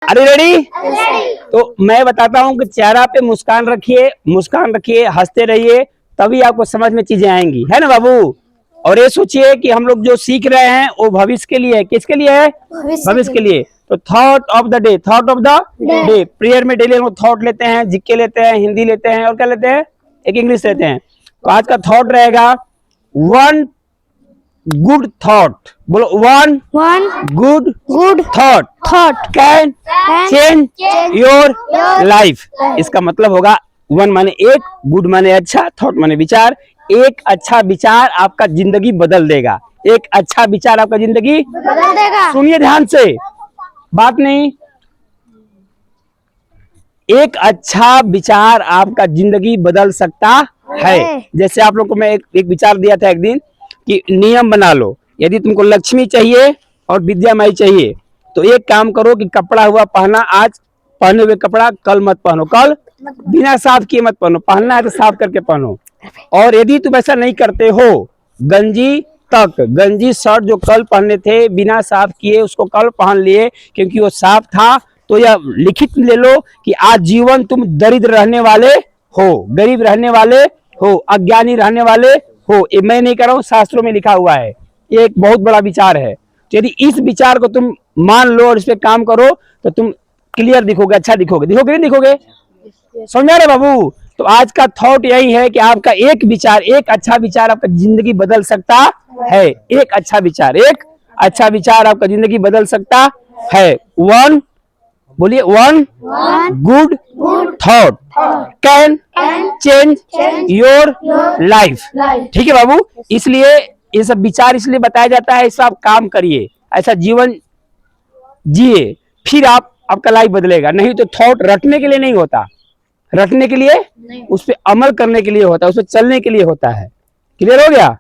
अरे रेडी? तो मैं बताता हूँ कि चेहरा पे मुस्कान रखिए, हंसते रहिए, तभी आपको समझ में चीजें आएंगी, है ना बाबू। और ये सोचिए कि हम लोग जो सीख रहे हैं वो भविष्य के लिए है। किसके लिए है? भविष्य के लिए। तो thought of the day, prayer में डेली हम लोग थॉट लेते हैं, जीके लेते हैं, हिंदी लेते हैं और क्या लेते हैं, एक इंग्लिश लेते हैं। तो आज का थॉट रहेगा वन गुड थॉट। बोलो, one good thought can change your life. इसका मतलब होगा वन माने एक, गुड माने अच्छा, थॉट माने विचार। एक अच्छा विचार आपका जिंदगी बदल देगा। एक अच्छा विचार आपका जिंदगी बदल देगा। सुनिए ध्यान से, बात नहीं, एक अच्छा विचार आपका जिंदगी बदल सकता है। जैसे आप लोग को मैं एक विचार दिया था एक दिन कि नियम बना लो, यदि तुमको लक्ष्मी चाहिए और विद्यामयी चाहिए तो एक काम करो कि कपड़ा हुआ पहना, आज पहने हुए कपड़ा कल मत पहनो, कल बिना साफ किए मत पहनो, पहनना है तो साफ करके पहनो। और यदि तुम ऐसा नहीं करते हो, गंजी शर्ट जो कल पहने थे बिना साफ किए उसको कल पहन लिए क्योंकि वो साफ था, तो यह लिखित ले लो कि आज जीवन तुम दरिद्र रहने वाले हो, गरीब रहने वाले हो, अज्ञानी रहने वाले हो। ये मैं नहीं कर रहा हूँ, शास्त्रों में लिखा हुआ है। ये एक बहुत बड़ा विचार है। तो यदि इस विचार को तुम मान लो और इस पे काम करो तो तुम क्लियर दिखोगे, अच्छा दिखोगे। दिखोगे नहीं दिखोगे? समझा रहे बाबू? तो आज का थॉट यही है कि आपका एक विचार, एक अच्छा विचार आपका जिंदगी बदल सकता है। एक अच्छा विचार आपका जिंदगी बदल सकता है। वन, बोलिए, one good thought can change your life. ठीक है बाबू? इसलिए ये सब विचार इसलिए बताया जाता है, इसका आप काम करिए, ऐसा जीवन जिए, फिर आपका लाइफ बदलेगा। नहीं तो थॉट रटने के लिए नहीं होता, रटने के लिए, उस पर अमल करने के लिए होता है, उस पर चलने के लिए होता है। क्लियर हो गया?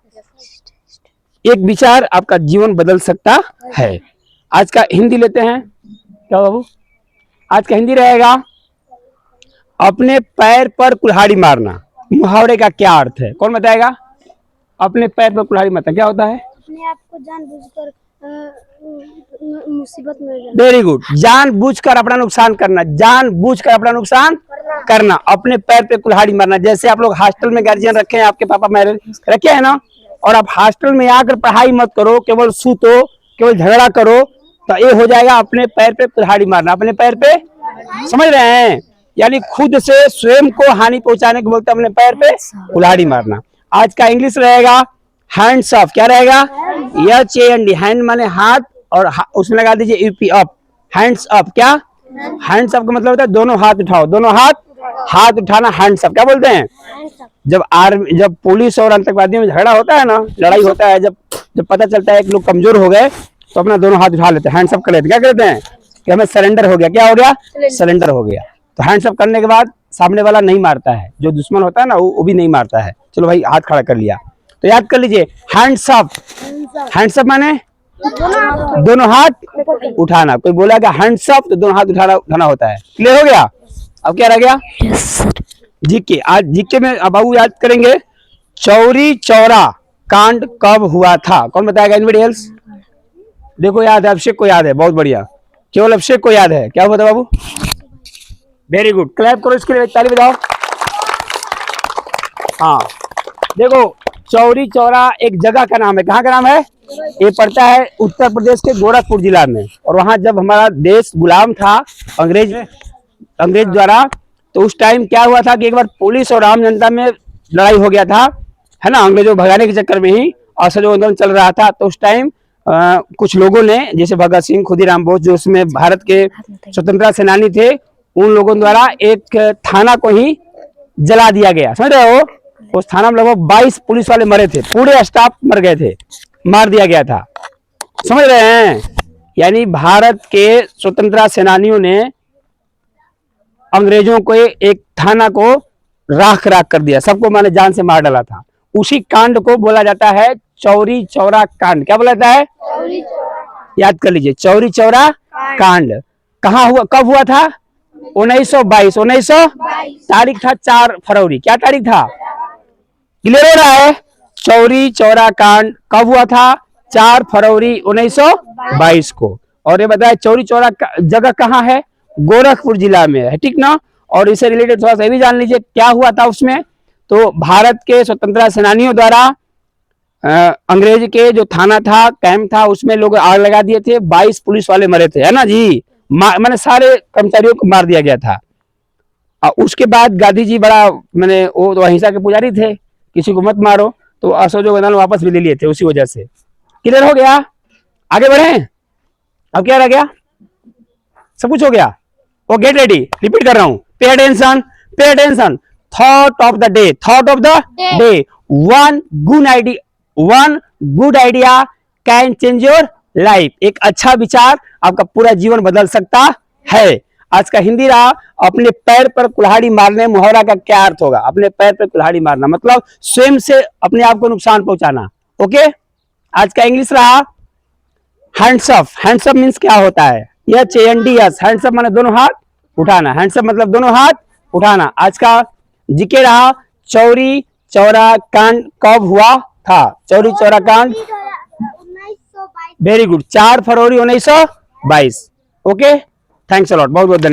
एक विचार आपका जीवन बदल सकता है। आज का हिंदी लेते हैं, क्या बाबू? आज का हिंदी रहेगा अपने पैर पर कुल्हाड़ी मारना। मुहावरे का क्या अर्थ है, कौन बताएगा? अपने पैर पर कुल्हाड़ी मारना क्या होता है? अपने आप को जानबूझकर मुसीबत में। वेरी गुड, जानबूझकर अपना नुकसान करना, जानबूझकर अपना नुकसान करना, अपने पैर पे कुल्हाड़ी मारना। जैसे आप लोग हॉस्टल में गार्जियन रखे हैं, आपके पापा मैरिज रखे हैं ना, और आप हॉस्टल में आकर पढ़ाई मत करो, केवल सूतो, केवल झगड़ा करो, तो ये हो जाएगा अपने पैर पे कुल्हाड़ी मारना। अपने पैर पे, समझ रहे हैं? यानी खुद से स्वयं को हानि पहुंचाने को बोलते हैं अपने पैर पे कुल्हाड़ी मारना। आज का इंग्लिश रहेगा हैंड्स अप। क्या रहेगा? HAND, हैंड माने हाथ, और उसमें लगा दीजिए यूपी, अप, हैंड्स अप। क्या हैंड्स अप का मतलब होता है? दोनों हाथ उठाओ, दोनों हाथ उठाना, हैंड्स अप। क्या बोलते हैं? जब पुलिस और आतंकवादियों में झगड़ा होता है ना, लड़ाई होता है, जब पता चलता है कि लोग कमजोर हो गए तो अपना दोनों हाथ उठा लेते हैं, हैंड्स अप कर लेते हैं। क्या करते हैं कि हमें सरेंडर हो गया। क्या हो गया? सरेंडर हो गया। तो हैंड्स अप करने के बाद सामने वाला नहीं मारता है, जो दुश्मन होता है ना वो भी नहीं मारता है। चलो भाई, हाथ खड़ा कर लिया, तो याद कर लीजिए हैंड्स अप। हैंड्स अप माने दोनों हाथ उठाना। कोई बोला कि हैंड्स अप तो दोनों हाथ उठाना होता है। क्लियर हो गया? अब क्या रह गया? जीके। आज जीके में अब बाबू याद करेंगे, चौरी चौरा कांड कब हुआ था? कौन बताएगा? Anybody else? देखो याद है, अभिषेक को याद है, बहुत बढ़िया, केवल अभिषेक को याद है। क्या हुआ था बाबू? वेरी गुड, क्लैप करो इसके लिए, ताली बजाओ। हाँ देखो, चौरी चौरा एक जगह का नाम है। कहाँ का नाम है? ये पड़ता है उत्तर प्रदेश के गोरखपुर जिला में। और वहां जब हमारा देश गुलाम था अंग्रेज द्वारा, तो उस टाइम क्या हुआ था कि एक बार पुलिस और आम जनता में लड़ाई हो गया था, है ना, अंग्रेजों को भगाने के चक्कर में ही असहयोग आंदोलन चल रहा था। तो उस टाइम कुछ लोगों ने, जैसे भगत सिंह, खुदीराम बोस, जो उसमें भारत के स्वतंत्रता सेनानी थे, उन लोगों द्वारा एक थाना को ही जला दिया गया। समझ रहे हो? उस थाना में लगभग 22 पुलिस वाले मरे थे, पूरे स्टाफ मर गए थे, मार दिया गया था। समझ रहे हैं? यानी भारत के स्वतंत्रता सेनानियों ने अंग्रेजों को एक थाना को राख कर दिया, सबको माने जान से मार डाला था। उसी कांड को बोला जाता है चौरी चौरा कांड। क्या बोला जाता है? याद कर लीजिए, चौरी चौरा कांड कहाँ हुआ, कब हुआ था? 1922। तारीख था 4 फरवरी। क्या तारीख था? क्लियर हो रहा है? चौरी चौरा कांड कब हुआ था? 4 फरवरी 1922 को। और ये बताया चौरी चौरा जगह कहाँ है? गोरखपुर जिला में है, ठीक ना। और इससे रिलेटेड थोड़ा सा ये भी जान लीजिए क्या हुआ था उसमें। तो भारत के स्वतंत्रता सेनानियों द्वारा अंग्रेज के जो थाना था, कैंप था, उसमें लोग आग लगा दिए थे, 22 पुलिस वाले मरे थे, है ना जी। मैंने सारे कर्मचारियों को मार दिया गया था। और उसके बाद गांधी जी बड़ा मैंने वो तो अहिंसा के पुजारी थे, किसी को मत मारो, तो असहयोग आंदोलन वापस भी ले लिए थे उसी वजह से। क्लियर हो गया, आगे बढ़े। अब क्या रह गया, सब कुछ हो गया। ओ गेट रेडी, रिपीट कर रहा हूं, pay attention, pay attention. Thought of the day, thought of the day. One good idea can change your life. एक अच्छा विचार आपका पूरा जीवन बदल सकता है। आज का हिंदी रहा, अपने पैर पर कुल्हाड़ी मारने, मुहावरा का क्या अर्थ होगा। अपने पैर पर कुल्हाड़ी मारना मतलब स्वयं से अपने आप को नुकसान पहुंचाना। ओके, आज का इंग्लिश रहा hands up. Hands up means क्या होता है, HANDS, हैंड्स अप माने दोनों हाथ उठाना, हैंड्स अप मतलब दोनों हाथ उठाना। आज का जीके रहा चौरी चौरा कांड कब हुआ था। चौरी चौरा कांड 1922। Very good, 4 February 1922। Okay, thanks a lot, बहुत बहुत धन्यवाद।